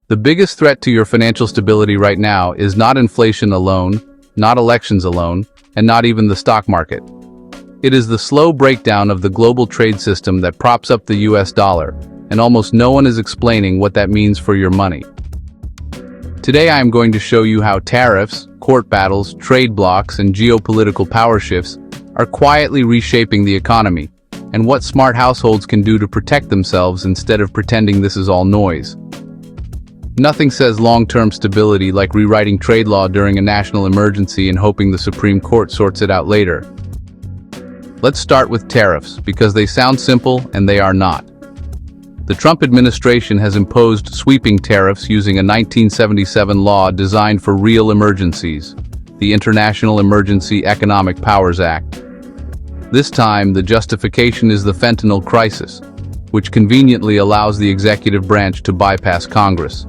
The biggest threat to your financial stability right now is not inflation alone, not elections alone, and not even the stock market. It is the slow breakdown of the global trade system that props up the US dollar, and almost no one is explaining what that means for your money. Today I am going to show you how tariffs, court battles, trade blocks, and geopolitical power shifts are quietly reshaping the economy, and what smart households can do to protect themselves instead of pretending this is all noise. Nothing says long-term stability like rewriting trade law during a national emergency and hoping the Supreme Court sorts it out later. Let's start with tariffs, because they sound simple and they are not. The Trump administration has imposed sweeping tariffs using a 1977 law designed for real emergencies, the International Emergency Economic Powers Act. This time, the justification is the fentanyl crisis, which conveniently allows the executive branch to bypass Congress.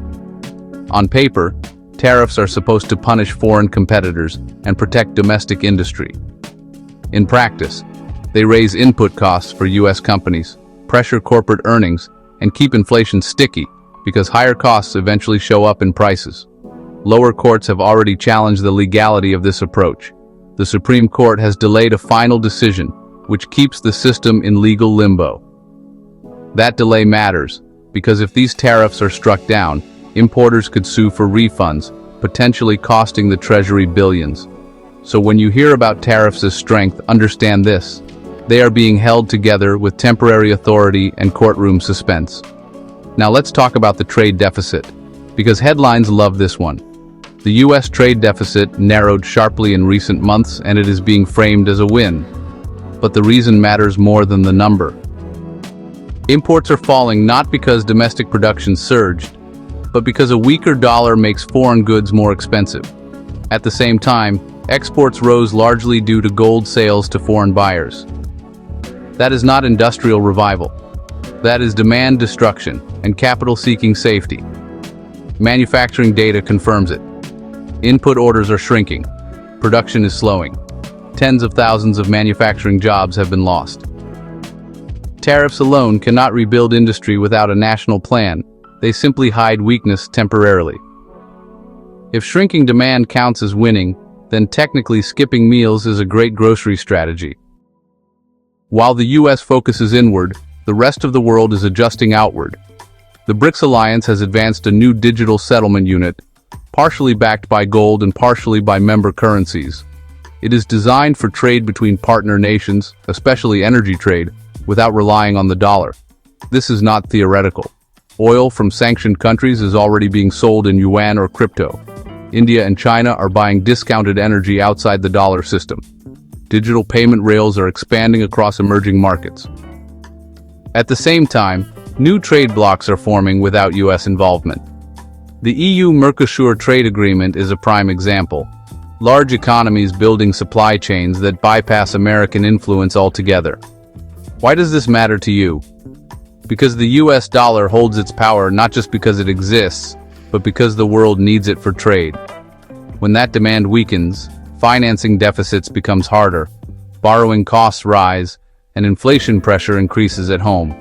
On paper, tariffs are supposed to punish foreign competitors and protect domestic industry. In practice, they raise input costs for U.S. companies, pressure corporate earnings, and keep inflation sticky because higher costs eventually show up in prices. Lower courts have already challenged the legality of this approach. The Supreme Court has delayed a final decision, which keeps the system in legal limbo. That delay matters, because if these tariffs are struck down, importers could sue for refunds, potentially costing the Treasury billions. So when you hear about tariffs as strength, understand this. They are being held together with temporary authority and courtroom suspense. Now let's talk about the trade deficit, because headlines love this one. The U.S. trade deficit narrowed sharply in recent months, and it is being framed as a win. But the reason matters more than the number. Imports are falling not because domestic production surged, but because a weaker dollar makes foreign goods more expensive. At the same time, exports rose largely due to gold sales to foreign buyers. That is not industrial revival. That is demand destruction and capital-seeking safety. Manufacturing data confirms it. Input orders are shrinking. Production is slowing. Tens of thousands of manufacturing jobs have been lost. Tariffs alone cannot rebuild industry without a national plan. They simply hide weakness temporarily. If shrinking demand counts as winning, then technically skipping meals is a great grocery strategy. While the US focuses inward, the rest of the world is adjusting outward. The BRICS alliance has advanced a new digital settlement unit, partially backed by gold and partially by member currencies. It is designed for trade between partner nations, especially energy trade, without relying on the dollar. This is not theoretical. Oil from sanctioned countries is already being sold in yuan or crypto. India and China are buying discounted energy outside the dollar system. Digital payment rails are expanding across emerging markets. At the same time, new trade blocs are forming without US involvement. The EU-Mercosur trade agreement is a prime example. Large economies building supply chains that bypass American influence altogether. Why does this matter to you? Because the US dollar holds its power not just because it exists, but because the world needs it for trade. When that demand weakens, financing deficits becomes harder, borrowing costs rise, and inflation pressure increases at home.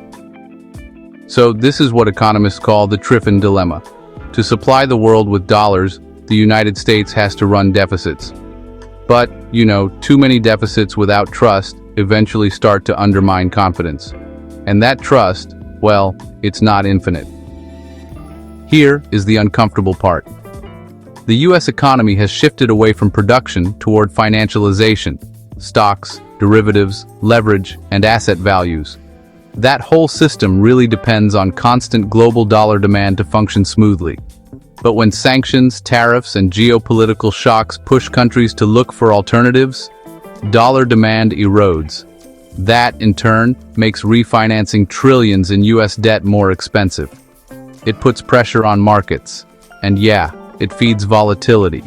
So this is what economists call the Tariff dilemma. To supply the world with dollars, the United States has to run deficits. But, too many deficits without trust eventually start to undermine confidence. And that trust, well, it's not infinite. Here is the uncomfortable part. The US economy has shifted away from production toward financialization, stocks, derivatives, leverage, and asset values. That whole system really depends on constant global dollar demand to function smoothly. But when sanctions, tariffs, and geopolitical shocks push countries to look for alternatives, dollar demand erodes. That, in turn, makes refinancing trillions in US debt more expensive. It puts pressure on markets. And yeah, it feeds volatility.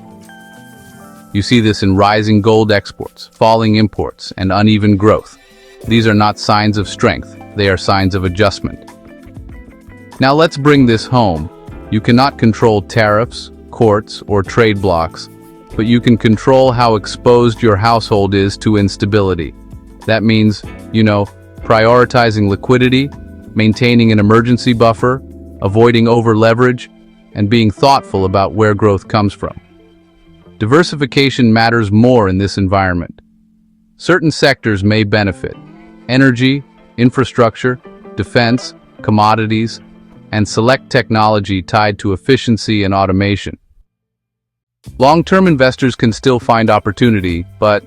You see this in rising gold exports, falling imports, and uneven growth. These are not signs of strength, they are signs of adjustment. Now let's bring this home. You cannot control tariffs, courts, or trade blocs, but you can control how exposed your household is to instability. That means, prioritizing liquidity, maintaining an emergency buffer, avoiding over-leverage, and being thoughtful about where growth comes from. Diversification matters more in this environment. Certain sectors may benefit: energy, infrastructure, defense, commodities, and select technology tied to efficiency and automation. Long-term investors can still find opportunity, but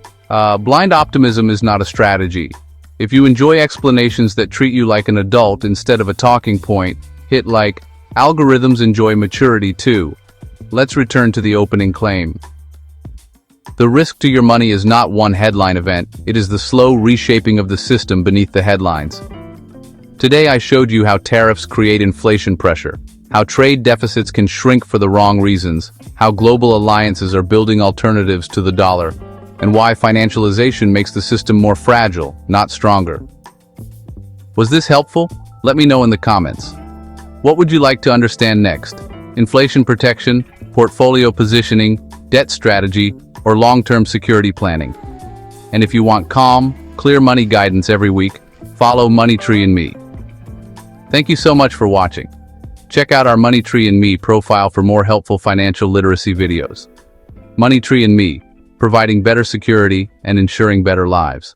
blind optimism is not a strategy. If you enjoy explanations that treat you like an adult instead of a talking point, hit like. Algorithms enjoy maturity too. Let's return to the opening claim. The risk to your money is not one headline event, it is the slow reshaping of the system beneath the headlines. Today I showed you how tariffs create inflation pressure, how trade deficits can shrink for the wrong reasons, how global alliances are building alternatives to the dollar, and why financialization makes the system more fragile, not stronger. Was this helpful? Let me know in the comments. What would you like to understand next? Inflation protection, portfolio positioning, debt strategy, or long-term security planning? And if you want calm, clear money guidance every week, follow MoneyTreeandMe. Thank you so much for watching. Check out our MoneyTreeandMe profile for more helpful financial literacy videos. MoneyTreeandMe, providing better security and ensuring better lives.